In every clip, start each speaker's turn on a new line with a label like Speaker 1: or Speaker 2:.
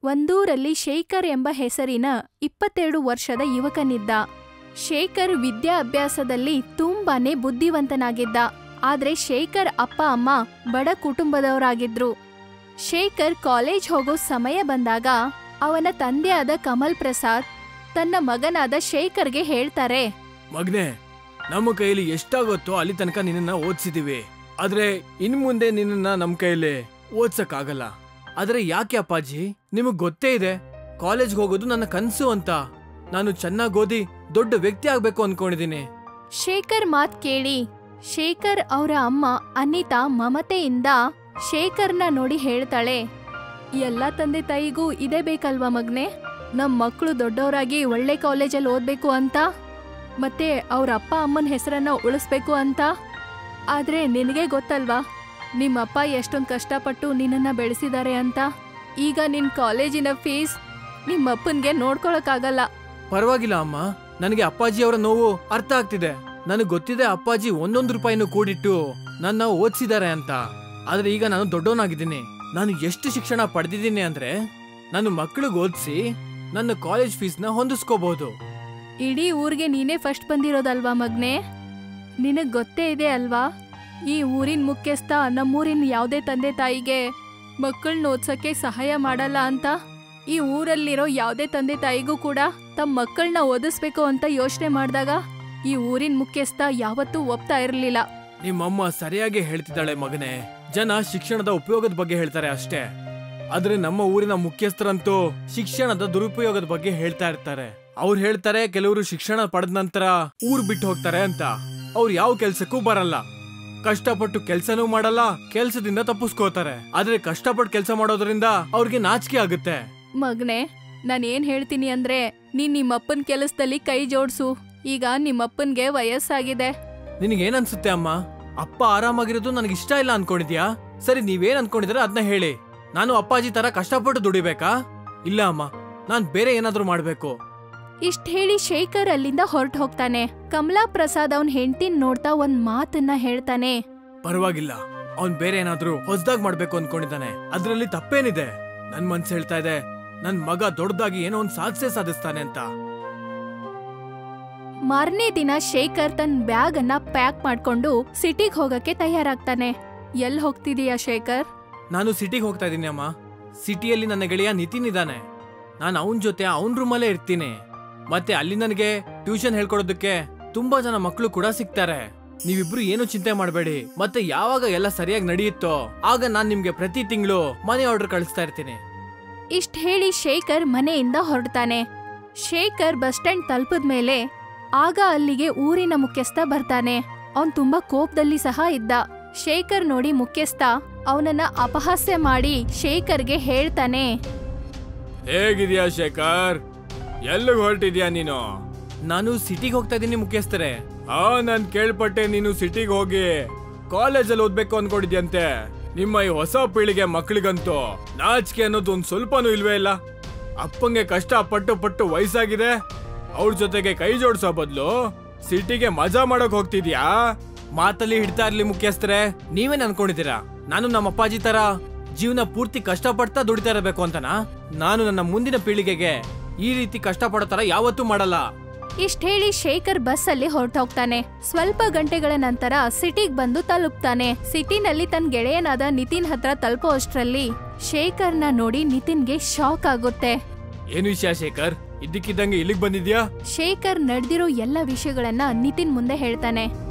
Speaker 1: ಒಂದೂರಲ್ಲಿ ಶೇಖರ್ ಎಂಬ ಹೆಸರಿನ 22 ವರ್ಷದ ಯುವಕನಿದ್ದ. ಶೇಖರ್ ವಿದ್ಯಾಭ್ಯಾಸದಲ್ಲಿ ತುಂಬಾನೇ ಬುದ್ಧಿವಂತನಾಗಿದ್ದ. ಆದ್ರೆ ಶೇಖರ್ ಅಪ್ಪ ಅಮ್ಮ ಬಡ ಕುಟುಂಬದವರಾಗಿದ್ರು. ಶೇಖರ್ ಕಾಲೇಜ್ ಹೋಗೋ ಸಮಯ ಬಂದಾಗ ಅವನ ತಂದೆಯಾದ ಕಮಲ್ ಪ್ರಸಾದ್ ತನ್ನ ಮಗನಾದ ಶೇಖರ್ಗೆ ಹೇಳ್ತಾರೆ,
Speaker 2: ಮಗನೇ, ನಮ್ಮ ಕೈಯಲ್ಲಿ ಎಷ್ಟಾಗುತ್ತೋ ಅಲ್ಲಿ ತನಕ ನಿನ್ನ ಓದಿಸಿದೀವಿ. ಆದ್ರೆ ಇನ್ ಮುಂದೆ ನಿನ್ನ ನಮ್ ಕೈಯಲ್ಲಿ ಓದ್ಸಕ್ಕಾಗಲ್ಲ. ಆದ್ರೆ ಯಾಕೆ ಅಪ್ಪಾಜಿ? ನಿಮಗ್ ಗೊತ್ತೇ ಇದೆ ಕಾಲೇಜ್ ಹೋಗೋದು ನನ್ನ ಕನ್ಸು ಅಂತ. ನಾನು ಚೆನ್ನಾಗಿ ಓದಿ ದೊಡ್ಡ ವ್ಯಕ್ತಿ ಆಗ್ಬೇಕು ಅನ್ಕೊಂಡಿದೀನಿ.
Speaker 1: ಶೇಖರ್ ಮಾತ್ ಕೇಳಿ ಶೇಖರ್ ಅವರ ಅಮ್ಮ ಅನಿತಾ ಮಮತೆಯಿಂದ ಶೇಖರ್ನ ನೋಡಿ ಹೇಳ್ತಾಳೆ, ಎಲ್ಲ ತಂದೆ ತಾಯಿಗೂ ಇದೇ ಬೇಕಲ್ವಾ ಮಗ್ನೆ? ನಮ್ ಮಕ್ಕಳು ದೊಡ್ಡವರಾಗಿ ಒಳ್ಳೆ ಕಾಲೇಜಲ್ಲಿ ಓದ್ಬೇಕು ಅಂತ, ಮತ್ತೆ ಅವ್ರ ಅಪ್ಪ ಅಮ್ಮನ ಹೆಸರನ್ನ ಉಳಿಸ್ಬೇಕು ಅಂತ. ಆದ್ರೆ ನಿನಗೆ ಗೊತ್ತಲ್ವಾ ನಿಮ್ಮಪ್ಪ ಎಷ್ಟೊಂದು ಕಷ್ಟಪಟ್ಟು ನಿನ್ನನ್ನ ಬೆಳೆಸಿದ್ದಾರೆ ಅಂತ. ಈಗ ನಿನ್ ಕಾಲೇಜಿನ ಫೀಸ್ ನಿಮ್ಮಪ್ಪನ್ಗೆ ನೋಡ್ಕೊಳಕ್ಕಾಗಲ್ಲ.
Speaker 2: ಪರವಾಗಿಲ್ಲ ಅಮ್ಮ, ನನಗೆ ಅಪ್ಪಾಜಿ ಅವರ ನೋವು ಅರ್ಥ ಆಗ್ತಿದೆ. ನನಗ್ ಗೊತ್ತಿದೆ ಅಪ್ಪಾಜಿ 1 ರೂಪಾಯಿನೂ ಕೂಡಿಟ್ಟು ನನ್ನ ಓದಿಸಿದ್ದಾರೆ ಅಂತ. ಆದ್ರೆ ಈಗ ನಾನು ದೊಡ್ಡವನಾಗಿದ್ದೀನಿ. ನಾನು ಎಷ್ಟು ಶಿಕ್ಷಣ ಪಡೆದಿದ್ದೀನಿ ಅಂದ್ರೆ ನಾನು ಮಕ್ಕಳಿಗೆ ಓದಿಸಿ ನನ್ನ ಕಾಲೇಜ್ ಫೀಸ್ನ ಹೊಂದಿಸ್ಕೋಬಹುದು.
Speaker 1: ಇಡೀ ಊರಿಗೆ ನೀನೇ ಫಸ್ಟ್ ಬಂದಿರೋದಲ್ವಾ ಮಗ್ನೆ? ನಿನಗ್ ಗೊತ್ತೇ ಇದೆ ಅಲ್ವಾ, ಈ ಊರಿನ ಮುಖ್ಯಸ್ಥ ನಮ್ಮೂರಿನ ಯಾವುದೇ ತಂದೆ ತಾಯಿಗೆ ಮಕ್ಕಳನ್ನ ಓದ್ಸಕ್ಕೆ ಸಹಾಯ ಮಾಡಲ್ಲ ಅಂತ. ಈ ಊರಲ್ಲಿರೋ ಯಾವುದೇ ತಂದೆ ತಾಯಿಗೂ ಕೂಡ ತಮ್ಮ ಮಕ್ಕಳನ್ನ ಓದಿಸ್ಬೇಕು ಅಂತ ಯೋಚನೆ ಮಾಡಿದಾಗ ಈ ಊರಿನ ಮುಖ್ಯಸ್ಥ ಯಾವತ್ತೂ ಒಪ್ತಾ ಇರಲಿಲ್ಲ.
Speaker 2: ನಿಮ್ಮಮ್ಮ ಸರಿಯಾಗಿ ಹೇಳ್ತಿದ್ದಾಳೆ ಮಗನೇ. ಜನ ಶಿಕ್ಷಣದ ಉಪಯೋಗದ ಬಗ್ಗೆ ಹೇಳ್ತಾರೆ ಅಷ್ಟೇ. ಆದ್ರೆ ನಮ್ಮ ಊರಿನ ಮುಖ್ಯಸ್ಥರಂತೂ ಶಿಕ್ಷಣದ ದುರುಪಯೋಗದ ಬಗ್ಗೆ ಹೇಳ್ತಾ ಇರ್ತಾರೆ. ಅವ್ರು ಹೇಳ್ತಾರೆ ಕೆಲವರು ಶಿಕ್ಷಣ ಪಡೆದ ನಂತರ ಊರ್ ಬಿಟ್ಟು ಹೋಗ್ತಾರೆ ಅಂತ. ಅವ್ರು ಯಾವ ಕೆಲ್ಸಕ್ಕೂ ಬರಲ್ಲ, ಕಷ್ಟಪಟ್ಟು ಕೆಲ್ಸನೂ ಮಾಡಲ್ಲ, ಕೆಲ್ಸದಿಂದ ತಪ್ಪಿಸ್ಕೋತಾರೆ. ಆದ್ರೆ ಕಷ್ಟಪಟ್ಟು ಕೆಲ್ಸ ಮಾಡೋದ್ರಿಂದ ಅವ್ರಿಗೆ ನಾಚಿಕೆ ಆಗುತ್ತೆ.
Speaker 1: ಮಗನೆ, ನಾನೇನ್ ಹೇಳ್ತೀನಿ ಅಂದ್ರೆ ನೀನ್ ನಿಮ್ಮಪ್ಪನ್ ಕೆಲಸದಲ್ಲಿ ಕೈ ಜೋಡ್ಸು. ಈಗ ನಿಮ್ಮಪ್ಪನ್ಗೆ ವಯಸ್ಸಾಗಿದೆ.
Speaker 2: ನಿನಗೇನ್ ಅನ್ಸುತ್ತೆ ಅಮ್ಮ? ಅಪ್ಪ ಆರಾಮಾಗಿರೋದು ನನಗಿಷ್ಟ ಇಲ್ಲ ಅನ್ಕೊಂಡಿದ್ಯಾ? ಸರಿ, ನೀವೇನ್ ಅನ್ಕೊಂಡಿದ್ರೆ ಅದನ್ನ ಹೇಳಿ. ನಾನು ಅಪ್ಪಾಜಿ ತರ ಕಷ್ಟಪಟ್ಟು ದುಡಿಬೇಕಾ? ಇಲ್ಲ ಅಮ್ಮ, ನಾನ್ ಬೇರೆ ಏನಾದ್ರೂ ಮಾಡ್ಬೇಕು.
Speaker 1: ಇಷ್ಟ ಹೇಳಿ ಶೇಖರ್ ಅಲ್ಲಿಂದ ಹೊರಟು ಹೋಗ್ತಾನೆ. ಕಮಲಾ ಪ್ರಸಾದ್ ಅವನ್ ಹೆಂಡತಿನ್ ನೋಡ್ತಾ ಒಂದ್ ಮಾತನ್ನ ಹೇಳ್ತಾನೆ,
Speaker 2: ಪರವಾಗಿಲ್ಲ, ಅವ್ನ್ ಬೇರೆ ಏನಾದ್ರೂ ಹೊಸದಾಗ್ ಮಾಡ್ಬೇಕು ಅನ್ಕೊಂಡಿದ್ದಾನೆ, ಅದ್ರಲ್ಲಿ ತಪ್ಪೇನಿದೆ? ನನ್ ಮನ್ಸು ಹೇಳ್ತಾ ಇದೆ ನನ್ ಮಗ ದೊಡ್ಡದಾಗಿ ಏನೋ ಒಂದ್ ಸಾಧಿಸ್ತಾನೆ ಅಂತ.
Speaker 1: ಮಾರನೇ ದಿನ ಶೇಖರ್ ತನ್ನ ಬ್ಯಾಗ್ ಅನ್ನ ಪ್ಯಾಕ್ ಮಾಡ್ಕೊಂಡು ಸಿಟಿಗ್ ಹೋಗಕ್ಕೆ ತಯಾರಾಗ್ತಾನೆ. ಎಲ್ ಹೋಗ್ತಿದೀಯಾ ಶೇಖರ್?
Speaker 2: ನಾನು ಸಿಟಿಗೆ ಹೋಗ್ತಾ ಇದೀನಿ ಅಮ್ಮ. ಸಿಟಿಯಲ್ಲಿ ನನ್ನ ಗೆಳೆಯ ನಿತಿನ್ ಇದ್ದಾನೆ. ನಾನು ಅವನ್ ಜೊತೆ ಅವನ್ ರೂಮಲ್ಲೇ ಇರ್ತೀನಿ. ಮತ್ತೆ ಅಲ್ಲಿ ನನಗೆ ಟ್ಯೂಷನ್ ಹೇಳ್ಕೊಡೋದಕ್ಕೆ ತುಂಬಾ ಜನ ಮಕ್ಕಳು ಕೂಡ ಸಿಗ್ತಾರೆ. ನೀವಿಬ್ರು ಏನು ಚಿಂತೆ ಮಾಡಬೇಡಿ. ಮತ್ತೆ ಯಾವಾಗ ಎಲ್ಲ ಸರಿಯಾಗಿ ನಡೆಯುತ್ತೋ ಆಗ ನಾನ್ ನಿಮ್ಗೆ ಪ್ರತಿ ತಿಂಗಳು ಮನೆ ಆರ್ಡರ್ ಕಳಿಸ್ತಾ ಇರ್ತೀನಿ.
Speaker 1: ಇಷ್ಟ ಹೇಳಿ ಶೇಖರ್ ಮನೆಯಿಂದ ಹೊರಡ್ತಾನೆ. ಶೇಖರ್ ಬಸ್ ಸ್ಟ್ಯಾಂಡ್ ತಲುಪದ್ಮೇಲೆ ಆಗ ಅಲ್ಲಿಗೆ ಊರಿನ ಮುಖ್ಯಸ್ಥ ಬರ್ತಾನೆ. ಅವನ್ ತುಂಬಾ ಕೋಪದಲ್ಲಿ ಸಹ ಇದ್ದ. ಶೇಖರ್ ನೋಡಿ ಮುಖ್ಯಸ್ಥ ಅವನನ್ನ ಅಪಹಾಸ್ಯ ಮಾಡಿ ಶೇಖರ್ಗೆ ಹೇಳ್ತಾನೆ,
Speaker 2: ಹೇಗಿದ್ಯಾ ಶೇಖರ್? ಎಲ್ಲಿಗೆ ಹೊರಟಿದ್ಯಾ ನೀನು? ನಾನು ಸಿಟಿಗೆ ಹೋಗ್ತಾ ಇದೀನಿ ಮುಖ್ಯಸ್ಥರೇ. ನಾನ್ ಕೇಳ್ಪಟ್ಟೆ ನೀನು ಸಿಟಿಗೆ ಹೋಗಿ ಕಾಲೇಜಲ್ಲಿ ಓದ್ಬೇಕು ಅನ್ಕೊಂಡಿದ್ಯಂತೆ. ನಿಮ್ಮ ಈ ಹೊಸ ಪೀಳಿಗೆ ಮಕ್ಕಳಿಗಂತೂ ನಾಚಿಕೆ ಅನ್ನೋದು ಒಂದ್ ಸ್ವಲ್ಪನೂ ಇಲ್ವೇ ಇಲ್ಲ. ಅಪ್ಪಂಗೆ ಕಷ್ಟ ಪಟ್ಟು ವಯಸ್ಸಾಗಿದೆ, ಅವ್ರ ಜೊತೆಗೆ ಕೈ ಜೋಡಿಸೋ ಬದಲು ಸಿಟಿಗೆ ಮಜಾ ಮಾಡಕ್ ಹೋಗ್ತಿದ್ಯಾ? ಮಾತಲ್ಲಿ ಹಿಡ್ತಾ ಇರ್ಲಿ ಮುಖ್ಯಸ್ಥರೇ. ನೀವೇನ್ ಅನ್ಕೊಂಡಿದ್ದೀರಾ ನಾನು ನಮ್ಮ ಅಪ್ಪಾಜಿ ತರ ಜೀವನ ಪೂರ್ತಿ ಕಷ್ಟಪಡ್ತಾ ದುಡಿತಾ ಇರಬೇಕು ಅಂತನಾ? ನಾನು ನನ್ನ ಮುಂದಿನ ಪೀಳಿಗೆಗೆ ಈ ರೀತಿ ಕಷ್ಟಪಡೋ ತರ ಯಾವತ್ತೂ ಮಾಡಲ್ಲ.
Speaker 1: ಇಷ್ಟ ಹೇಳಿ ಶೇಖರ್ ಬಸ್ ಅಲ್ಲಿ ಹೊರಟೋಗ್ತಾನೆ. ಸ್ವಲ್ಪ ಗಂಟೆಗಳ ನಂತರ ಸಿಟಿಗ್ ಬಂದು ತಲುಪ್ತಾನೆ. ಸಿಟಿನಲ್ಲಿ ತನ್ನ ಗೆಳೆಯನಾದ ನಿತಿನ್ ಹತ್ರ ತಲುಪೋ ಅಷ್ಟ್ರಲ್ಲಿ ಶೇಖರ್ನ ನೋಡಿ ನಿತಿನ್ಗೆ ಶಾಕ್ ಆಗುತ್ತೆ.
Speaker 2: ಏನು ವಿಷಯ ಶೇಖರ್? ಇದ್ದಕ್ಕಿದ್ದಂಗೆ ಇಲ್ಲಿಗೆ ಬಂದಿದ್ಯಾ?
Speaker 1: ಶೇಖರ್ ನಡೆದಿರೋ ಎಲ್ಲ ವಿಷಯಗಳನ್ನ ನಿತಿನ್ ಮುಂದೆ ಹೇಳ್ತಾನೆ.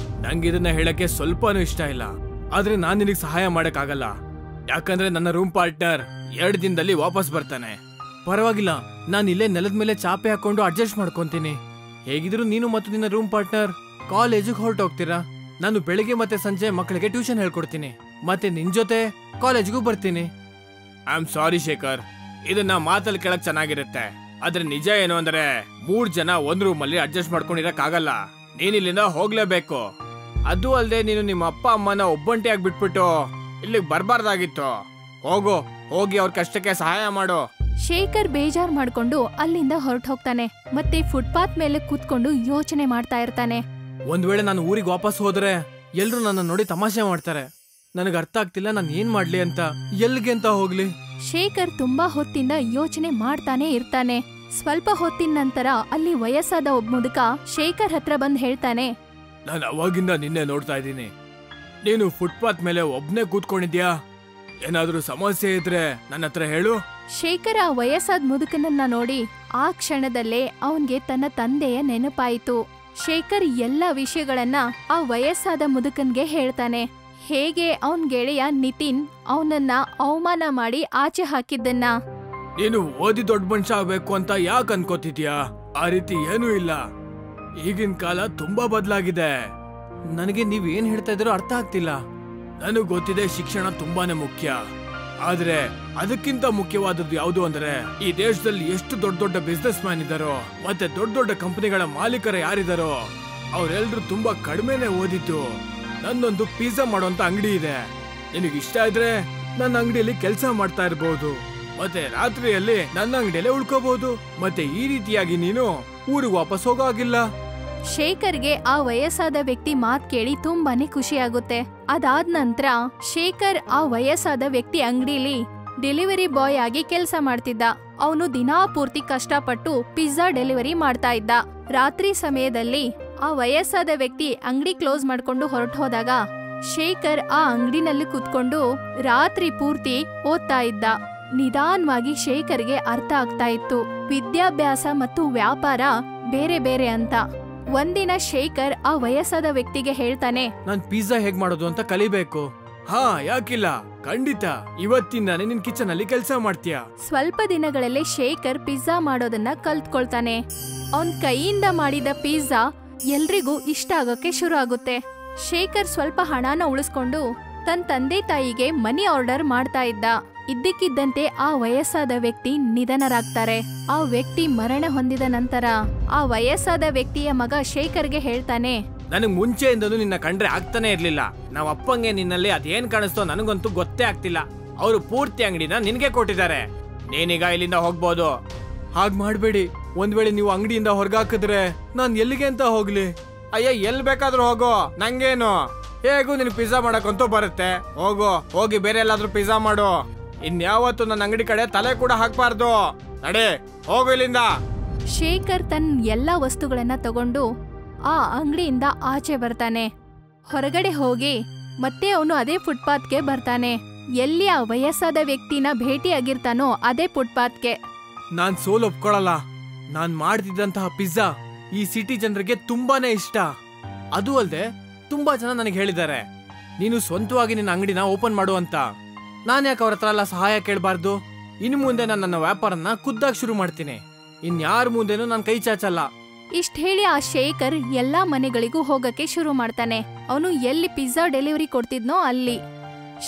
Speaker 2: ನಂಗೆ ಇದನ್ನ ಹೇಳಕ್ಕೆ ಸ್ವಲ್ಪನೂ ಇಷ್ಟ ಇಲ್ಲ, ಆದ್ರೆ ನಾನ್ ನಿನಗೆ ಸಹಾಯ ಮಾಡಕ್ ಆಗಲ್ಲ. ಯಾಕಂದ್ರೆ ನನ್ನ ರೂಮ್ ಪಾರ್ಟ್ನರ್ 2 ದಿನದಲ್ಲಿ ವಾಪಸ್ ಬರ್ತಾನೆ. ಪರವಾಗಿಲ್ಲ, ನಾನು ಇಲ್ಲೇ ನೆಲದ ಮೇಲೆ ಚಾಪೆ ಹಾಕೊಂಡು ಅಡ್ಜಸ್ಟ್ ಮಾಡ್ಕೊಂತೀನಿ. ಹೇಗಿದ್ರು ನೀನು ಮತ್ತು ನಿನ್ನ ರೂಮ್ ಪಾರ್ಟ್ನರ್ ಕಾಲೇಜಿಗೆ ಹೊರಟೋಗ್ತೀರಾ. ನಾನು ಬೆಳಿಗ್ಗೆ ಮತ್ತೆ ಸಂಜೆ ಮಕ್ಕಳಿಗೆ ಟ್ಯೂಷನ್ ಹೇಳ್ಕೊಡ್ತೀನಿ. ಮತ್ತೆ ನಿನ್ ಜೊತೆ ಕಾಲೇಜ್ಗೂ ಬರ್ತೀನಿ. ಐ ಆಮ್ ಸಾರಿ ಶೇಖರ್, ಇದನ್ನ ಮಾತಲ್ಲಿ ಕೇಳಕ್ ಚೆನ್ನಾಗಿರುತ್ತೆ. ಆದ್ರೆ ನಿಜ ಏನು ಅಂದ್ರೆ 3 ಜನ ಒಂದ್ ರೂಮ್ ಅಲ್ಲಿ ಅಡ್ಜಸ್ಟ್ ಮಾಡ್ಕೊಂಡಿರಕ್ಕಾಗಲ್ಲ. ನೀನ್ ಇಲ್ಲಿಂದ ಹೋಗ್ಲೇಬೇಕು. ಅದು ಅಲ್ಲದೆ ನೀನು ನಿಮ್ಮ ಅಪ್ಪ ಅಮ್ಮನ ಒಬ್ಬಂಟಿಯಾಗಿ ಬಿಟ್ಬಿಟ್ಟು ಇಲ್ಲಿಗೆ ಬರ್ಬಾರ್ದಾಗಿತ್ತು. ಹೋಗಿ ಅವ್ರ ಕಷ್ಟಕ್ಕೆ ಸಹಾಯ ಮಾಡು.
Speaker 1: ಶೇಖರ್ ಬೇಜಾರ್ ಮಾಡ್ಕೊಂಡು ಅಲ್ಲಿಂದ ಹೊರಟು ಹೋಗ್ತಾನೆ. ಮತ್ತೆ ಫುಟ್ಪಾತ್ ಮೇಲೆ ಕೂತ್ಕೊಂಡು ಯೋಚನೆ ಮಾಡ್ತಾ ಇರ್ತಾನೆ.
Speaker 2: ಒಂದ್ ವೇಳೆ ನಾನು ಊರಿಗೆ ವಾಪಸ್ ಹೋದ್ರೆ ಎಲ್ರು ನನ್ನ ನೋಡಿ ತಮಾಷೆ ಮಾಡ್ತಾರೆ. ನನಗೆ ಅರ್ಥ ಆಗ್ತಿಲ್ಲ ನಾನು ಏನ್ ಮಾಡ್ಲಿ ಅಂತ. ಎಲ್ಲಿಗೆ ಅಂತ ಹೋಗ್ಲಿ?
Speaker 1: ಶೇಖರ್ ತುಂಬಾ ಹೊತ್ತಿಂದ ಯೋಚನೆ ಮಾಡ್ತಾನೆ ಇರ್ತಾನೆ. ಸ್ವಲ್ಪ ಹೊತ್ತಿನ ನಂತರ ಅಲ್ಲಿ ವಯಸ್ಸಾದ ಒಬ್ಬ ಮುದುಕ ಶೇಖರ್ ಹತ್ರ ಬಂದ್ ಹೇಳ್ತಾನೆ,
Speaker 2: ನಾನು ಅವಾಗಿಂದ ನಿನ್ನೆ ನೋಡ್ತಾ ಇದ್ದೀನಿ. ನೀನು ಫುಟ್ಪಾತ್ ಮೇಲೆ ಒಬ್ನೇ ಕೂತ್ಕೊಂಡಿದ್ಯಾ? ಏನಾದ್ರೂ ಸಮಸ್ಯೆ ಇದ್ರೆ ನನ್ನ ಹತ್ರ ಹೇಳು.
Speaker 1: ಶೇಖರ್ ಆ ವಯಸ್ಸಾದ ಮುದುಕನನ್ನ ನೋಡಿ ಆ ಕ್ಷಣದಲ್ಲೇ ಅವನ್ಗೆ ತನ್ನ ತಂದೆಯ ನೆನಪಾಯಿತು. ಶೇಖರ್ ಎಲ್ಲ ವಿಷಯಗಳನ್ನ ಆ ವಯಸ್ಸಾದ ಮುದುಕನ್ಗೆ ಹೇಳ್ತಾನೆ. ಹೇಗೆ ಅವನ್ ಗೆಳೆಯ ನಿತಿನ್ ಅವನನ್ನ ಅವಮಾನ ಮಾಡಿ ಆಚೆ ಹಾಕಿದ್ದನ್ನ.
Speaker 2: ನೀನು ಓದಿ ದೊಡ್ಡ ಮನುಷ್ಯ ಆಗ್ಬೇಕು ಅಂತ ಯಾಕೆ ಅನ್ಕೋತಿದ್ಯಾ? ಆ ರೀತಿ ಏನೂ ಇಲ್ಲ. ಈಗಿನ ಕಾಲ ತುಂಬಾ ಬದಲಾಗಿದೆ. ನನಗೆ ನೀವೇನ್ ಹೇಳ್ತಾ ಇದ್ದೀರೋ ಅರ್ಥ ಆಗ್ತಿಲ್ಲ. ನನಗ್ ಗೊತ್ತಿದೆ ಶಿಕ್ಷಣ ತುಂಬಾನೇ ಮುಖ್ಯ. ಆದ್ರೆ ಅದಕ್ಕಿಂತ ಮುಖ್ಯವಾದದ್ದು ಯಾವುದು ಅಂದ್ರೆ ಈ ದೇಶದಲ್ಲಿ ಎಷ್ಟು ದೊಡ್ಡ ದೊಡ್ಡ ಬಿಸ್ನೆಸ್ ಮ್ಯಾನ್ ಇದ್ದಾರೋ ಮತ್ತೆ ದೊಡ್ಡ ದೊಡ್ಡ ಕಂಪನಿಗಳ ಮಾಲೀಕರ ಯಾರಿದಾರೋ ಅವರೆಲ್ಲರೂ ತುಂಬಾ ಕಡಿಮೆನೆ ಓದಿದ್ದು. ನನ್ನೊಂದು ಪಿಜ್ಜಾ ಮಾಡುವಂತ ಅಂಗಡಿ ಇದೆ. ನಿನಗಿಷ್ಟ ಇದ್ರೆ ನನ್ನ ಅಂಗಡಿಯಲ್ಲಿ ಕೆಲಸ ಮಾಡ್ತಾ ಇರಬಹುದು, ಮತ್ತೆ ರಾತ್ರಿಯಲ್ಲಿ ನನ್ನ ಅಂಗಡಿಯಲ್ಲೇ ಉಳ್ಕೋಬಹುದು. ಮತ್ತೆ ಈ ರೀತಿಯಾಗಿ ನೀನು ಊರಿಗೆ ವಾಪಸ್ ಹೋಗೋಗಿಲ್ಲ.
Speaker 1: ಶೇಖರ್ಗೆ ಆ ವಯಸ್ಸಾದ ವ್ಯಕ್ತಿ ಮಾತ್ ಕೇಳಿ ತುಂಬಾನೇ ಖುಷಿ ಆಗುತ್ತೆ. ಅದಾದ ನಂತರ ಶೇಖರ್ ಆ ವಯಸ್ಸಾದ ವ್ಯಕ್ತಿ ಅಂಗಡಿಲಿ ಡೆಲಿವರಿ ಬಾಯ್ ಆಗಿ ಕೆಲಸ ಮಾಡ್ತಿದ್ದ. ಅವನು ದಿನಾ ಪೂರ್ತಿ ಕಷ್ಟಪಟ್ಟು ಪಿಜ್ಜಾ ಡೆಲಿವರಿ ಮಾಡ್ತಾ ಇದ್ದ. ರಾತ್ರಿ ಸಮಯದಲ್ಲಿ ಆ ವಯಸ್ಸಾದ ವ್ಯಕ್ತಿ ಅಂಗಡಿ ಕ್ಲೋಸ್ ಮಾಡ್ಕೊಂಡು ಹೊರಟು ಹೋದಾಗ ಶೇಖರ್ ಆ ಅಂಗಡಿನಲ್ಲಿ ಕುತ್ಕೊಂಡು ರಾತ್ರಿ ಪೂರ್ತಿ ಓದ್ತಾ ಇದ್ದ. ನಿಧಾನವಾಗಿ ಶೇಖರ್ಗೆ ಅರ್ಥ ಆಗ್ತಾ ಇತ್ತು ವಿದ್ಯಾಭ್ಯಾಸ ಮತ್ತು ವ್ಯಾಪಾರ ಬೇರೆ ಬೇರೆ ಅಂತ. ಒಂದಿನ ಶೇಖರ್ ಆ ವಯಸ್ಸಾದ ವ್ಯಕ್ತಿಗೆ ಹೇಳ್ತಾನೆ,
Speaker 2: ನಾನ್ ಪಿಜ್ಜಾ ಹೇಗ್ ಮಾಡೋದು ಅಂತ ಕಲಿಬೇಕು. ಹಾ, ಯಾಕಿಲ್ಲ, ಖಂಡಿತ. ಇವತ್ತಿಂದಾನೆ ನಿನ್ ಕಿಚನ್ ಅಲ್ಲಿ ಕೆಲಸ ಮಾಡ್ತೀಯಾ.
Speaker 1: ಸ್ವಲ್ಪ ದಿನಗಳಲ್ಲೇ ಶೇಖರ್ ಪಿಜ್ಜಾ ಮಾಡೋದನ್ನ ಕಲ್ತ್ಕೊಳ್ತಾನೆ. ಅವನ್ ಕೈಯಿಂದ ಮಾಡಿದ ಪಿಜ್ಜಾ ಎಲ್ರಿಗೂ ಇಷ್ಟ ಆಗೋಕೆ ಶುರು ಆಗುತ್ತೆ. ಶೇಖರ್ ಸ್ವಲ್ಪ ಹಣನ ಉಳಿಸ್ಕೊಂಡು ತನ್ನ ತಂದೆ ತಾಯಿಗೆ ಮನಿ ಆರ್ಡರ್ ಮಾಡ್ತಾ ಇದ್ದ. ಇದ್ದಕ್ಕಿದ್ದಂತೆ ಆ ವಯಸ್ಸಾದ ವ್ಯಕ್ತಿ ನಿಧನರಾಗ್ತಾರೆ. ಆ ವ್ಯಕ್ತಿ ಮರಣ ಹೊಂದಿದ ನಂತರ ಆ ವಯಸ್ಸಾದ ವ್ಯಕ್ತಿಯ ಮಗ ಶೇಖರ್ಗೆ ಹೇಳ್ತಾನೆ,
Speaker 2: ನನಗ್ ಮುಂಚೆಯಿಂದನೂ ನಿನ್ನ ಕಂಡ್ರೆ ಆಗ್ತಾನೆ ಇರ್ಲಿಲ್ಲ. ನಾವ್ ಅಪ್ಪಂಗೆ ನಿನ್ನಲ್ಲಿ ಅದೇನ್ ಕಾಣಿಸ್ತೋ ನನಗಂತೂ ಗೊತ್ತೇ ಆಗ್ತಿಲ್ಲ. ಅವರು ಪೂರ್ತಿ ಅಂಗಡಿನ ನಿನ್ಗೆ ಕೊಟ್ಟಿದ್ದಾರೆ. ನೀನೀಗ ಇಲ್ಲಿಂದ ಹೋಗ್ಬೋದು. ಹಾಗ್ ಮಾಡ್ಬೇಡಿ. ಒಂದ್ ವೇಳೆ ನೀವು ಅಂಗಡಿಯಿಂದ ಹೊರಗಾಕಿದ್ರೆ ನಾನ್ ಎಲ್ಲಿಗೆ ಅಂತ ಹೋಗ್ಲಿ? ಅಯ್ಯ, ಎಲ್ ಬೇಕಾದ್ರೂ ಹೋಗೋ, ನಂಗೇನು. ಹೇಗೂ ನಿನ್ ಪಿಜ್ಜಾ ಮಾಡಕ್ಕಂತೂ ಬರುತ್ತೆ. ಹೋಗಿ ಬೇರೆ ಎಲ್ಲಾದ್ರೂ ಪಿಜ್ಜಾ ಮಾಡು. ಇನ್ಯಾವತ್ತು ನನ್ನ ಅಂಗಡಿ ಕಡೆ ತಲೆ ಕೂಡ ಹಾಕ್ಬಾರ್ದು. ನಡೆ, ಹೋಗು ಇಲ್ಲಿಂದ.
Speaker 1: ಶೇಖರ್ ತನ್ನ ಎಲ್ಲಾ ವಸ್ತುಗಳನ್ನ ತಗೊಂಡು ಆ ಅಂಗಡಿಯಿಂದ ಆಚೆ ಬರ್ತಾನೆ. ಹೊರಗಡೆ ಹೋಗಿ ಮತ್ತೆ ಅವನು ಅದೇ ಫುಟ್ಪಾತ್ಗೆ ಬರ್ತಾನೆ. ಎಲ್ಲಿ ಆ ವಯಸ್ಸಾದ ವ್ಯಕ್ತಿನ ಭೇಟಿಯಾಗಿರ್ತಾನೋ ಅದೇ ಫುಟ್ಪಾತ್ಗೆ.
Speaker 2: ನಾನ್ ಸೋಲ್ ಒಪ್ಕೊಳಲ್ಲ. ನಾನ್ ಮಾಡ್ತಿದ್ದಂತಹ ಪಿಜ್ಜಾ ಈ ಸಿಟಿ ಜನರಿಗೆ ತುಂಬಾನೇ ಇಷ್ಟ. ಅದು ಅಲ್ದೆ ತುಂಬಾ ಜನ ನನಗೆ ಹೇಳಿದ್ದಾರೆ, ನೀನು ಸ್ವಂತವಾಗಿ ನಿನ್ನ ಅಂಗಡಿನ ಓಪನ್ ಮಾಡು ಅಂತ. ನಾನ್ ಯಾಕೆ ಅವ್ರ ಹತ್ರ ಎಲ್ಲ ಸಹಾಯ ಕೇಳಬಾರ್ದು? ಇನ್ನು ಮುಂದೆ ನಾನು ನನ್ನ ವ್ಯಾಪಾರನ ಖುದ್ದಾಗಿ ಶುರು ಮಾಡ್ತೀನಿ. ಇನ್ಯಾರ ಮುಂದೆನೂ ನಾನು ಕೈ ಚಾಚಲ್ಲ.
Speaker 1: ಇಷ್ಟ ಹೇಳಿ ಆ ಶೇಖರ್ ಎಲ್ಲಾ ಮನೆಗಳಿಗೂ ಹೋಗಕ್ಕೆ ಶುರು ಮಾಡ್ತಾನೆ. ಅವನು ಎಲ್ಲಿ ಪಿಜ್ಜಾ ಡೆಲಿವರಿ ಕೊಡ್ತಿದ್ನೋ ಅಲ್ಲಿ.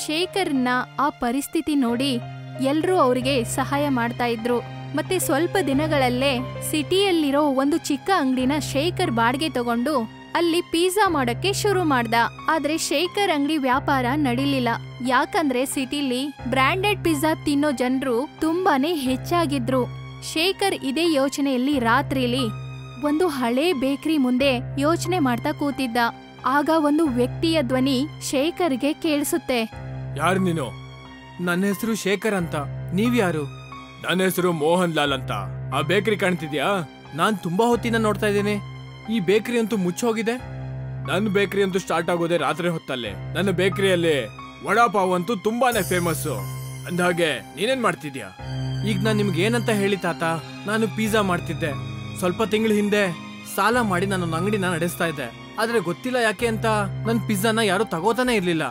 Speaker 1: ಶೇಖರ್ನ ಆ ಪರಿಸ್ಥಿತಿ ನೋಡಿ ಎಲ್ರೂ ಅವರಿಗೆ ಸಹಾಯ ಮಾಡ್ತಾ ಇದ್ರು. ಮತ್ತೆ ಸ್ವಲ್ಪ ದಿನಗಳಲ್ಲೇ ಸಿಟಿಯಲ್ಲಿರೋ ಒಂದು ಚಿಕ್ಕ ಅಂಗಡಿನ ಶೇಖರ್ ಬಾಡಿಗೆ ತಗೊಂಡು ಅಲ್ಲಿ ಪಿಜ್ಜಾ ಮಾಡಕ್ಕೆ ಶುರು ಮಾಡ್ದ. ಆದ್ರೆ ಶೇಖರ್ ಅಂಗಡಿ ವ್ಯಾಪಾರ ನಡಿಲಿಲ್ಲ. ಯಾಕಂದ್ರೆ ಸಿಟಿಲಿ ಬ್ರಾಂಡೆಡ್ ಪಿಜ್ಜಾ ತಿನ್ನೋ ಜನರು ತುಂಬಾನೇ ಹೆಚ್ಚಾಗಿದ್ರು. ಶೇಖರ್ ಇದೇ ಯೋಚನೆಯಲ್ಲಿ ರಾತ್ರಿಲಿ ಒಂದು ಹಳೆ ಬೇಕರಿ ಮುಂದೆ ಯೋಚನೆ ಮಾಡ್ತಾ ಕೂತಿದ್ದ. ಆಗ ಒಂದು ವ್ಯಕ್ತಿಯ ಧ್ವನಿ ಶೇಖರ್ಗೆ ಕೇಳಿಸುತ್ತೆ.
Speaker 2: ಯಾರು ನೀನು? ನನ್ನ ಹೆಸರು ಶೇಖರ್ ಅಂತ. ನೀವ್ಯಾರು? ನನ್ನ ಹೆಸರು ಮೋಹನ್ ಲಾಲ್ ಅಂತ. ಆ ಬೇಕರಿ ಕಾಣ್ತಿದ್ಯಾ? ನಾನ್ ತುಂಬಾ ಹೊತ್ತಿನ ನೋಡ್ತಾ ಇದ್ದೀನಿ. ಈ ಬೇಕರಿ ಅಂತೂ ಮುಚ್ಚೋಗಿದೆ. ನನ್ನ ಬೇಕರಿ ಅಂತೂ ಸ್ಟಾರ್ಟ್ ಆಗೋದೆ ರಾತ್ರಿ ಹೊತ್ತಲ್ಲೇ. ನನ್ನ ಬೇಕರಿಯಲ್ಲಿ ವಡಾಪಾವ್ ಅಂತೂ ತುಂಬಾನೇ ಫೇಮಸ್. ಅಂದ್ಹಾಗೆ ನೀನೇನ್ ಮಾಡ್ತಿದ್ಯಾ? ಈಗ ನಾನ್ ನಿಮ್ಗೆ ಏನಂತ ಹೇಳಿ ತಾತ, ನಾನು ಪಿಜ್ಜಾ ಮಾಡ್ತಿದ್ದೆ. ಸ್ವಲ್ಪ ತಿಂಗಳ ಹಿಂದೆ ಸಾಲ ಮಾಡಿ ನನ್ನ ಅಂಗಡಿನ ನಡೆಸ್ತಾ ಇದ್ದೆ. ಆದ್ರೆ ಗೊತ್ತಿಲ್ಲ ಯಾಕೆ ಅಂತ ನನ್ ಪಿಜ್ಜಾನ ಯಾರು ತಗೋತಾನೆ ಇರ್ಲಿಲ್ಲ.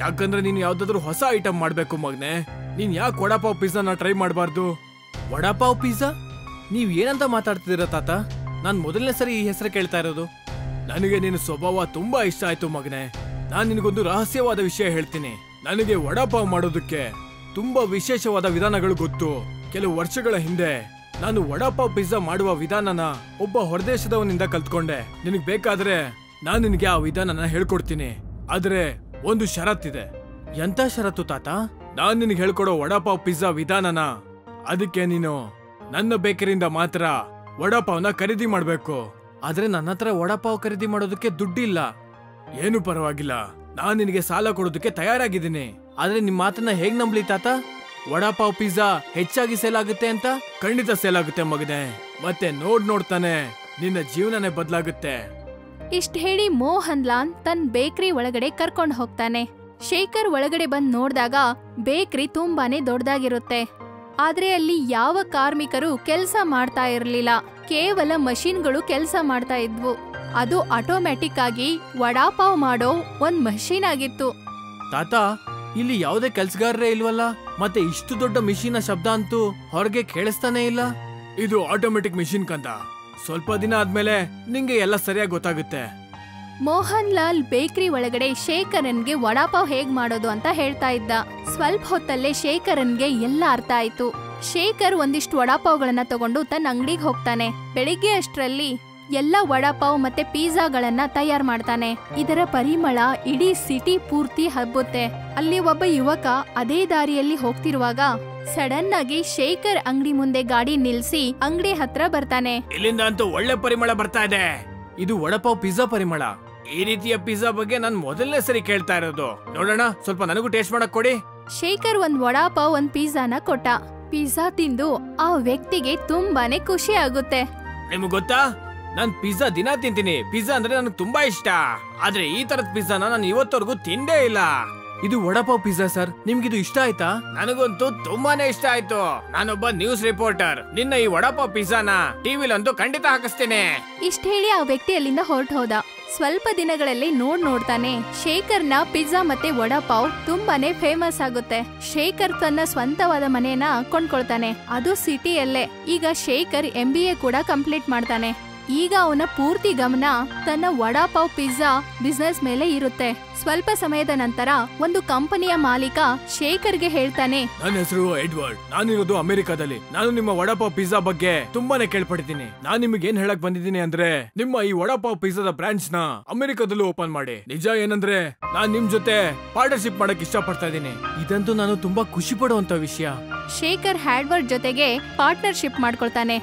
Speaker 2: ಯಾಕಂದ್ರೆ ನೀನು ಯಾವ್ದಾದ್ರು ಹೊಸ ಐಟಮ್ ಮಾಡ್ಬೇಕು ಮಗ್ನೆ. ನೀನ್ ಯಾಕೆ ವಡಾಪಾವ್ ಪಿಜ್ಜಾನ ಟ್ರೈ ಮಾಡಬಾರ್ದು? ವಡಾಪಾವ್ ಪಿಜ್ಜಾ? ನೀವ್ ಏನಂತ ಮಾತಾಡ್ತಿದ್ದೀರ ತಾತ? ನಾನ್ ಮೊದಲನೇ ಸರಿ ಈ ಹೆಸರು ಕೇಳ್ತಾ ಇರೋದು. ನನಗೆ ನಿನ್ನ ಸ್ವಭಾವ ತುಂಬಾ ಇಷ್ಟ ಆಯ್ತು ಮಗನೆ. ನಾನ್ ನಿನಗೊಂದು ರಹಸ್ಯವಾದ ವಿಷಯ ಹೇಳ್ತೀನಿ. ನನಗೆ ವಡಾಪಾವ್ ಮಾಡೋದಕ್ಕೆ ತುಂಬಾ ವಿಶೇಷವಾದ ವಿಧಾನಗಳು ಗೊತ್ತು. ಕೆಲವು ವರ್ಷಗಳ ಹಿಂದೆ ನಾನು ವಡಾಪಾವ್ ಪಿಜ್ಜಾ ಮಾಡುವ ವಿಧಾನನ ಒಬ್ಬ ಹೊರದೇಶದವನಿಂದ ಕಲ್ತ್ಕೊಂಡೆ. ನಿನಗ್ ಬೇಕಾದ್ರೆ ನಾನ್ ನಿನಗೆ ಆ ವಿಧಾನನ ಹೇಳ್ಕೊಡ್ತೀನಿ. ಆದ್ರೆ ಒಂದು ಷರತ್ತಿದೆ. ಎಂತ ಷರತ್ತು ತಾತ? ನಾನ್ ನಿನಗೆ ಹೇಳ್ಕೊಡೋ ವಡಾಪಾವ್ ಪಿಜ್ಜಾ ವಿಧಾನನ ಅದಕ್ಕೆ ನೀನು ನನ್ನ ಬೇಕರಿಯಿಂದ ಮಾತ್ರ ವಡಾಪಾವ್ನ ಖರೀದಿ ಮಾಡ್ಬೇಕು. ಆದ್ರೆ ನನ್ನ ಹತ್ರ ವಡಾಪಾವ್ ಖರೀದಿ ಮಾಡೋದಕ್ಕೆ ದುಡ್ಡಿಲ್ಲ. ಏನು ಪರವಾಗಿಲ್ಲ, ನಾನ್ ನಿನಗೆ ಸಾಲ ಕೊಡೋದಕ್ಕೆ ತಯಾರಾಗಿದ್ದೀನಿ. ಆದ್ರೆ ನಿಮ್ ಮಾತನ್ನ ಹೇಗ್ ನಂಬ್ಲಿ ತಾತ? ವಡಾಪಾವ್ ಪಿಜ್ಜಾ ಹೆಚ್ಚಾಗಿ ಸೇಲ್ ಆಗುತ್ತೆ ಅಂತ? ಖಂಡಿತ ಸೇಲ್ ಆಗುತ್ತೆ ಮಗನೆ. ಮತ್ತೆ ನೋಡ್ತಾನೆ ನಿನ್ನ ಜೀವನನೇ ಬದಲಾಗುತ್ತೆ.
Speaker 1: ಇಷ್ಟ ಹೇಳಿ ಮೋಹನ್ ಲಾಲ್ ತನ್ನ ಬೇಕರಿ ಒಳಗಡೆ ಕರ್ಕೊಂಡು ಹೋಗ್ತಾನೆ. ಶೇಖರ್ ಒಳಗಡೆ ಬಂದ್ ನೋಡ್ದಾಗ ಬೇಕರಿ ತುಂಬಾನೇ ದೊಡ್ಡದಾಗಿರುತ್ತೆ. ಆದ್ರೆ ಅಲ್ಲಿ ಯಾವ ಕಾರ್ಮಿಕರು ಕೆಲಸ ಮಾಡ್ತಾ ಇರ್ಲಿಲ್ಲ, ಕೇವಲ ಮಷೀನ್ಗಳು ಕೆಲಸ ಮಾಡ್ತಾ ಇದ್ವು. ಅದು ಆಟೋಮ್ಯಾಟಿಕ್ ಆಗಿ ವಡಾಪಾವ್ ಮಾಡೋ ಒಂದ್ ಮಷೀನ್ ಆಗಿತ್ತು.
Speaker 2: ತಾತ, ಇಲ್ಲಿ ಯಾವುದೇ ಕೆಲ್ಸಗಾರರೇ ಇಲ್ವಲ್ಲ, ಮತ್ತೆ ಇಷ್ಟು ದೊಡ್ಡ ಮಿಷಿನ್ ಶಬ್ದ ಅಂತೂ ಹೊರಗೆ ಕೇಳಿಸ್ತಾನೆ ಇಲ್ಲ. ಇದು ಆಟೋಮೆಟಿಕ್ ಮಿಷಿನ್ ಕಂದ. ಸ್ವಲ್ಪ ದಿನ ಆದ್ಮೇಲೆ ನಿಂಗೆ ಎಲ್ಲ ಸರಿಯಾಗಿ ಗೊತ್ತಾಗುತ್ತೆ.
Speaker 1: ಮೋಹನ್ ಲಾಲ್ ಬೇಕರಿ ಒಳಗಡೆ ಶೇಖರನ್ಗೆ ವಡಾಪಾವ್ ಹೇಗ್ ಮಾಡೋದು ಅಂತ ಹೇಳ್ತಾ ಇದ್ದ. ಸ್ವಲ್ಪ ಹೊತ್ತಲ್ಲೇ ಶೇಖರನ್ಗೆ ಎಲ್ಲ ಅರ್ಥ ಆಯ್ತು. ಶೇಖರ್ ಒಂದಿಷ್ಟು ವಡಾಪಾವ್ಗಳನ್ನ ತಗೊಂಡು ತನ್ನ ಅಂಗಡಿಗೆ ಹೋಗ್ತಾನೆ. ಬೆಳಿಗ್ಗೆ ಅಷ್ಟರಲ್ಲಿ ಎಲ್ಲ ವಡಾಪಾವ್ ಮತ್ತೆ ಪಿಜ್ಜಾಗಳನ್ನ ತಯಾರು ಮಾಡ್ತಾನೆ. ಇದರ ಪರಿಮಳ ಇಡೀ ಸಿಟಿ ಪೂರ್ತಿ ಹಬ್ಬುತ್ತೆ. ಅಲ್ಲಿ ಒಬ್ಬ ಯುವಕ ಅದೇ ದಾರಿಯಲ್ಲಿ ಹೋಗ್ತಿರುವಾಗ ಸಡನ್ ಆಗಿ ಶೇಖರ್ ಅಂಗಡಿ ಮುಂದೆ ಗಾಡಿ ನಿಲ್ಸಿ ಅಂಗಡಿ ಹತ್ರ ಬರ್ತಾನೆ.
Speaker 2: ಇಲ್ಲಿಂದ ಅಂತೂ ಒಳ್ಳೆ ಪರಿಮಳ ಬರ್ತಾ ಇದೆ. ಇದು ವಡಾಪಾವ್ ಪಿಜ್ಜಾ ಪರಿಮಳ. ಈ ರೀತಿಯ ಪಿಜ್ಜಾ ಬಗ್ಗೆ ನಾನು ಮೊದಲನೇ ಸರಿ ಕೇಳ್ತಾ ಇರೋದು. ನೋಡೋಣ, ಸ್ವಲ್ಪ ನನಗೂ ಟೇಸ್ಟ್ ಮಾಡಕ್ ಕೊಡಿ.
Speaker 1: ಶೇಖರ್ ಒಂದ್ ವಡಾಪಾವ್ ಒಂದ್ ಪಿಜ್ಜಾನ ಕೊಟ್ಟ. ಪಿಜ್ಜಾ ತಿಂದು ಆ ವ್ಯಕ್ತಿಗೆ ತುಂಬಾನೇ ಖುಷಿ ಆಗುತ್ತೆ.
Speaker 2: ನಿಮ್ಗೆ ಗೊತ್ತಾ, ನಾನ್ ಪಿಜ್ಜಾ ದಿನ ತಿಂತೀನಿ. ಪಿಜ್ಜಾ ಅಂದ್ರೆ ನನಗೆ ತುಂಬಾ ಇಷ್ಟ. ಆದ್ರೆ ಈ ತರದ ಪಿಜ್ಜಾನ ನಾನು ಇವತ್ತವರೆಗೂ ತಿಂದೇ ಇಲ್ಲ. ಇದು ವಡಾಪಾವ್ ಪಿಜ್ಜಾ ಸರ್, ನಿಮ್ಗಿದು ಇಷ್ಟ ಆಯ್ತಾ? ನನಗಂತೂ ತುಂಬಾನೇ ಇಷ್ಟ ಆಯ್ತು. ನಾನೊಬ್ಬ ನ್ಯೂಸ್ ರಿಪೋರ್ಟರ್. ನಿನ್ನ ಈ ವಡಾಪಾವ್ ಪಿಜ್ಜಾನ ಟಿವಿಲಂತೂ ಖಂಡಿತ ಹಾಕಿಸ್ತೇನೆ.
Speaker 1: ಇಷ್ಟ ಹೇಳಿ ಆ ವ್ಯಕ್ತಿ ಅಲ್ಲಿಂದ ಹೊರಟು ಹೋದ. ಸ್ವಲ್ಪ ದಿನಗಳಲ್ಲಿ ನೋಡ್ತಾನೆ ಶೇಖರ್ನ ಪಿಜ್ಜಾ ಮತ್ತೆ ವಡಾಪಾವ್ ತುಂಬಾನೇ ಫೇಮಸ್ ಆಗುತ್ತೆ. ಶೇಖರ್ ತನ್ನ ಸ್ವಂತವಾದ ಮನೆಯನ್ನ ಕೊಂಡ್ಕೊಳ್ತಾನೆ, ಅದು ಸಿಟಿಯಲ್ಲೇ. ಈಗ ಶೇಖರ್ MBA ಕೂಡ ಕಂಪ್ಲೀಟ್ ಮಾಡ್ತಾನೆ. ಈಗ ಅವನ ಪೂರ್ತಿ ಗಮನ ತನ್ನ ವಡಾಪಾವ್ ಪಿಜ್ಜಾ ಬಿಸ್ನೆಸ್ ಮೇಲೆ ಇರುತ್ತೆ. ಸ್ವಲ್ಪ ಸಮಯದ ನಂತರ ಒಂದು ಕಂಪನಿಯ ಮಾಲೀಕ ಶೇಖರ್ಗೆ ಹೇಳ್ತಾನೆ,
Speaker 2: ನನ್ನ ಹೆಸರು ಎಡ್ವರ್ಡ್. ನಾನಿರೋದು ಅಮೆರಿಕಾದಲ್ಲಿ. ನಾನು ನಿಮ್ಮ ವಡಾಪಾವ್ ಪಿಜ್ಜಾ ಬಗ್ಗೆ ತುಂಬಾನೇ ಕೇಳ್ಪಟ್ಟಿದ್ದೀನಿ. ನಾನ್ ನಿಮ್ಗೆ ಏನ್ ಹೇಳಕ್ ಬಂದಿದ್ದೀನಿ ಅಂದ್ರೆ, ನಿಮ್ಮ ಈ ವಡಾಪಾವ್ ಪಿಜ್ಜಾದ ಬ್ರಾಂಚ್ ನ ಅಮೆರಿಕಾದಲ್ಲೂ ಓಪನ್ ಮಾಡಿ. ನಿಜ ಏನಂದ್ರೆ, ನಾನ್ ನಿಮ್ ಜೊತೆ ಪಾರ್ಟ್ನರ್ಶಿಪ್ ಮಾಡಕ್ ಇಷ್ಟ ಪಡ್ತಾ ಇದ್ದೀನಿ. ಇದಂತೂ ನಾನು ತುಂಬಾ ಖುಷಿ ಪಡುವಂತ ವಿಷಯ.
Speaker 1: ಶೇಖರ್ ಹ್ಯಾಡ್ವರ್ಡ್ ಜೊತೆಗೆ ಪಾರ್ಟ್ನರ್ಶಿಪ್ ಮಾಡ್ಕೊಳ್ತಾನೆ.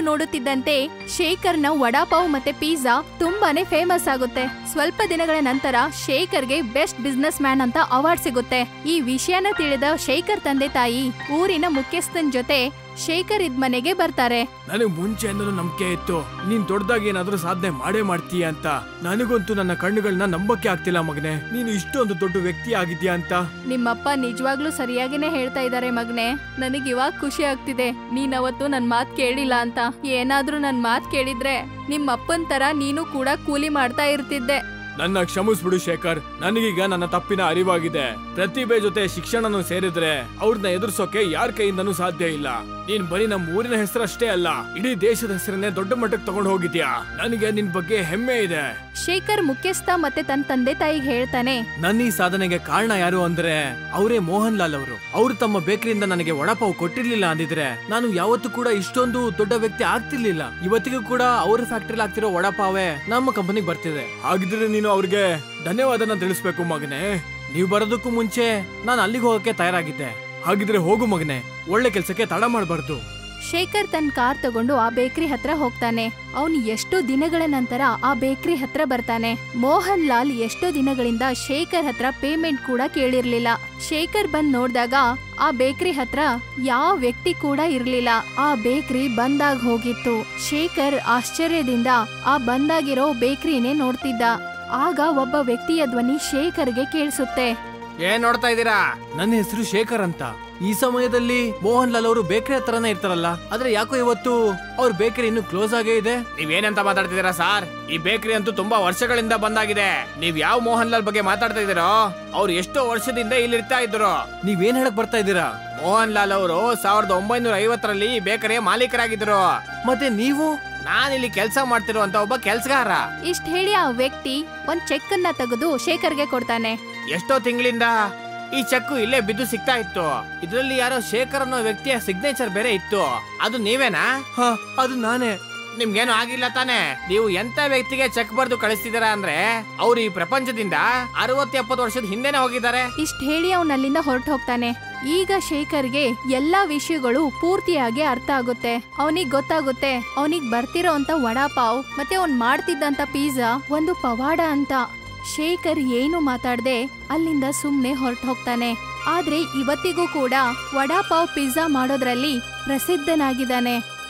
Speaker 1: ನೋಡುತ್ತಿದ್ದಂತೆ ಶೇಖರ್ನ ವಡಾಪಾವ್ ಮತ್ತೆ ಪಿಜ್ಜಾ ತುಂಬಾನೇ ಫೇಮಸ್ ಆಗುತ್ತೆ. ಸ್ವಲ್ಪ ದಿನಗಳ ನಂತರ ಶೇಖರ್ಗೆ ಬೆಸ್ಟ್ ಬಿಸ್ನೆಸ್ ಮ್ಯಾನ್ ಅಂತ ಅವಾರ್ಡ್ ಸಿಗುತ್ತೆ. ಈ ವಿಷಯನ ತಿಳಿದ ಶೇಖರ್ ತಂದೆ ತಾಯಿ ಊರಿನ ಮುಖ್ಯಸ್ಥನ್ ಜೊತೆ ಶೇಖರ್ ಇದ್ ಮನೆಗೆ ಬರ್ತಾರೆ.
Speaker 2: ನನಗ್ ಮುಂಚೆಯಿಂದಲೂ ನಂಬಿಕೆ ಇತ್ತು, ನೀನ್ ದೊಡ್ಡದಾಗಿ ಏನಾದ್ರೂ ಸಾಧನೆ ಮಾಡೇ ಮಾಡ್ತೀಯ ಅಂತ. ನನಗಂತೂ ನನ್ನ ಕಣ್ಣುಗಳನ್ನ ನಂಬಕ್ಕೆ ಆಗ್ತಿಲ್ಲ ಮಗನೆ, ನೀನು ಇಷ್ಟೊಂದು ದೊಡ್ಡ ವ್ಯಕ್ತಿ ಆಗಿದ್ಯಾ ಅಂತ.
Speaker 1: ನಿಮ್ಮಪ್ಪ ನಿಜವಾಗ್ಲೂ ಸರಿಯಾಗಿನೇ ಹೇಳ್ತಾ ಇದ್ದಾರೆ ಮಗನೆ. ನನಗ್ ಇವಾಗ ಖುಷಿ ಆಗ್ತಿದೆ, ನೀನ್ ಅವತ್ತು ನನ್ ಮಾತ್ ಕೇಳಿಲ್ಲ ಅಂತ. ಏನಾದ್ರೂ ನನ್ ಮಾತ್ ಕೇಳಿದ್ರೆ ನಿಮ್ಮಪ್ಪನ್ ತರ ನೀನು ಕೂಡ ಕೂಲಿ ಮಾಡ್ತಾ ಇರ್ತಿದ್ದೆ.
Speaker 2: ನನ್ನ ಕ್ಷಮಿಸ್ಬಿಡು ಶೇಖರ್, ನನಗೀಗ ನನ್ನ ತಪ್ಪಿನ ಅರಿವಾಗಿದೆ. ಪ್ರತಿಭೆ ಜೊತೆ ಶಿಕ್ಷಣನು ಸೇರಿದ್ರೆ ಅವ್ರನ್ನ ಎದುರಿಸೋಕೆ ಯಾರ ಕೈಯಿಂದನೂ ಸಾಧ್ಯ ಇಲ್ಲ. ನೀನ್ ಬರೀ ನಮ್ಮ ಊರಿನ ಹೆಸರಷ್ಟೇ ಅಲ್ಲ, ಇಡೀ ದೇಶದ ಹೆಸರನ್ನೇ ದೊಡ್ಡ ಮಟ್ಟಕ್ಕೆ ತಗೊಂಡು ಹೋಗಿದ್ಯಾ. ನನಗೆ ನಿನ್ ಬಗ್ಗೆ ಹೆಮ್ಮೆ ಇದೆ.
Speaker 1: ಶೇಖರ್ ಮುಖ್ಯಸ್ಥ ಮತ್ತೆ ತನ್ನ ತಂದೆ ತಾಯಿಗೆ ಹೇಳ್ತಾನೆ,
Speaker 2: ನನ್ನ ಈ ಸಾಧನೆಗೆ ಕಾರಣ ಯಾರು ಅಂದ್ರೆ ಅವರೇ ಮೋಹನ್ ಲಾಲ್ ಅವರು. ಅವ್ರು ತಮ್ಮ ಬೇಕರಿಯಿಂದ ನನಗೆ ವಡಾಪಾವ್ ಕೊಟ್ಟಿರ್ಲಿಲ್ಲ ಅಂದಿದ್ರೆ ನಾನು ಯಾವತ್ತೂ ಕೂಡ ಇಷ್ಟೊಂದು ದೊಡ್ಡ ವ್ಯಕ್ತಿ ಆಗ್ತಿರ್ಲಿಲ್ಲ. ಇವತ್ತಿಗೂ ಕೂಡ ಅವ್ರ ಫ್ಯಾಕ್ಟರಿಲಿ ಆಗ್ತಿರೋ ವಡಾಪಾವೇ ನಮ್ಮ ಕಂಪನಿಗೆ ಬರ್ತಿದೆ. ಹಾಗಿದ್ರೆ ನೀನು ಅವ್ರಿಗೆ ಧನ್ಯವಾದನ ತಿಳಿಸ್ಬೇಕು ಮಗನೇ. ನೀವು ಬರೋದಕ್ಕೂ ಮುಂಚೆ ನಾನು ಅಲ್ಲಿಗೆ ಹೋಗಕ್ಕೆ ತಯಾರಾಗಿದ್ದೆ. ಹಾಗಿದ್ರೆ ಹೋಗು ಮಗನೇ, ಒಳ್ಳೆ ಕೆಲ್ಸಕ್ಕೆ ತಡ ಮಾಡಬಾರ್ದು.
Speaker 1: ಶೇಖರ್ ತನ್ನ ಕಾರ್ ತಗೊಂಡು ಆ ಬೇಕರಿ ಹತ್ರ ಹೋಗ್ತಾನೆ. ಅವನು ಎಷ್ಟೋ ದಿನಗಳ ನಂತರ ಆ ಬೇಕರಿ ಹತ್ರ ಬರ್ತಾನೆ. ಮೋಹನ್ ಲಾಲ್ ಎಷ್ಟೋ ದಿನಗಳಿಂದ ಶೇಖರ್ ಹತ್ರ ಪೇಮೆಂಟ್ ಕೂಡ ಕೇಳಿರ್ಲಿಲ್ಲ. ಶೇಖರ್ ಬಂದ್ ನೋಡ್ದಾಗ ಆ ಬೇಕರಿ ಹತ್ರ ಯಾವ ವ್ಯಕ್ತಿ ಕೂಡ ಇರ್ಲಿಲ್ಲ. ಆ ಬೇಕರಿ ಬಂದಾಗ್ ಹೋಗಿತ್ತು. ಶೇಖರ್ ಆಶ್ಚರ್ಯದಿಂದ ಆ ಬಂದಾಗಿರೋ ಬೇಕರಿನೇ ನೋಡ್ತಿದ್ದ. ಆಗ ಒಬ್ಬ ವ್ಯಕ್ತಿಯ ಧ್ವನಿ ಶೇಖರ್ಗೆ ಕೇಳಿಸುತ್ತೆ.
Speaker 2: ಏನ್ ನೋಡ್ತಾ ಇದ್ದೀರಾ? ನನ್ನ ಹೆಸರು ಶೇಖರ್ ಅಂತ. ಈ ಸಮಯದಲ್ಲಿ ಮೋಹನ್ ಲಾಲ್ ಅವರು ಬೇಕರಿ ಹತ್ರನೇ ಇರ್ತಾರಲ್ಲ, ಆದ್ರೆ ಯಾಕೋ ಇವತ್ತು ಅವ್ರ ಬೇಕರಿ ಇನ್ನು ಕ್ಲೋಸ್ ಆಗೇ ಇದೆ. ನೀವೇನಂತ ಮಾತಾಡ್ತಿದ್ದೀರಾ ಸರ್? ಈ ಬೇಕರಿ ಅಂತೂ ತುಂಬಾ ವರ್ಷಗಳಿಂದ ಬಂದಾಗಿದೆ. ನೀವ್ ಯಾವ ಮೋಹನ್ ಲಾಲ್ ಬಗ್ಗೆ ಮಾತಾಡ್ತಾ ಇದ್ದೀರೋ? ಅವ್ರು ಎಷ್ಟೋ ವರ್ಷದಿಂದ ಇಲ್ಲಿ ಇರ್ತಾ ಇದ್ರು. ನೀವೇನ್ ಹೇಳಕ್ ಬರ್ತಾ ಇದ್ದೀರಾ? ಮೋಹನ್ ಲಾಲ್ ಅವರು 1950ರಲ್ಲಿ ಈ ಬೇಕರಿಯ ಮಾಲೀಕರಾಗಿದ್ರು. ಮತ್ತೆ ನೀವು? ನಾನಿಲ್ಲಿ ಕೆಲಸ ಮಾಡ್ತಿರುವಂತ ಒಬ್ಬ ಕೆಲ್ಸಗಾರ.
Speaker 1: ಇಷ್ಟ ಹೇಳಿ ಆ ವ್ಯಕ್ತಿ ಒಂದ್ ಚೆಕ್ ಅನ್ನ ತೆಗೆದು ಶೇಖರ್ಗೆ ಕೊಡ್ತಾನೆ.
Speaker 2: ಎಷ್ಟೋ ತಿಂಗಳಿಂದ ಈ ಚೆಕ್ ಇಲ್ಲೇ ಬಿದ್ದು ಸಿಗ್ತಾ ಇತ್ತು. ಇದರಲ್ಲಿ ಯಾರೋ ಶೇಖರ್ ಅನ್ನೋ ವ್ಯಕ್ತಿಯ ಸಿಗ್ನೇಚರ್ ಬೇರೆ ಇತ್ತು. ಅದು ನೀವೇನಾ? ಅದು ನಾನೇ. ನಿಮ್ಗೇನು ಆಗಿಲ್ಲ ತಾನೆ? ನೀವು ಎಂತ ವ್ಯಕ್ತಿಗೆ ಚೆಕ್ ಬರ್ದು ಕಳಿಸ್ತಿದಾರ ಅಂದ್ರೆ ಅವ್ರು ಈ ಪ್ರಪಂಚದಿಂದ 60-70 ವರ್ಷದ ಹಿಂದೆನೆ ಹೋಗಿದ್ದಾರೆ.
Speaker 1: ಇಷ್ಟ ಹೇಳಿ ಅವನ್ ಅಲ್ಲಿಂದ ಹೊರಟು ಹೋಗ್ತಾನೆ. ಈಗ ಶೇಖರ್ಗೆ ಎಲ್ಲಾ ವಿಷಯಗಳು ಪೂರ್ತಿಯಾಗಿ ಅರ್ಥ ಆಗುತ್ತೆ. ಅವನಿಗೆ ಗೊತ್ತಾಗುತ್ತೆ ಅವನಿಗೆ ಬರ್ತಿರೋ ಅಂತ ವಡಾಪಾವ್ ಮತ್ತೆ ಅವ್ನ್ ಮಾಡ್ತಿದ್ದಂತ ಪಿಜ್ಜಾ ಒಂದು ಪವಾಡ ಅಂತ. ಶೇಖರ್ ಏನು ಮಾತಾಡದೆ ಅಲ್ಲಿಂದ ಸುಮ್ನೆ ಹೊರಟು ಹೋಗ್ತಾನೆ. ಆದ್ರೆ ಇವತ್ತಿಗೂ ಕೂಡ ವಡಾಪಾವ್ ಪಿಜ್ಜಾ ಮಾಡೋದ್ರಲ್ಲಿ ಪ್ರಸಿದ್ಧನಾಗಿದ್ದಾನೆ.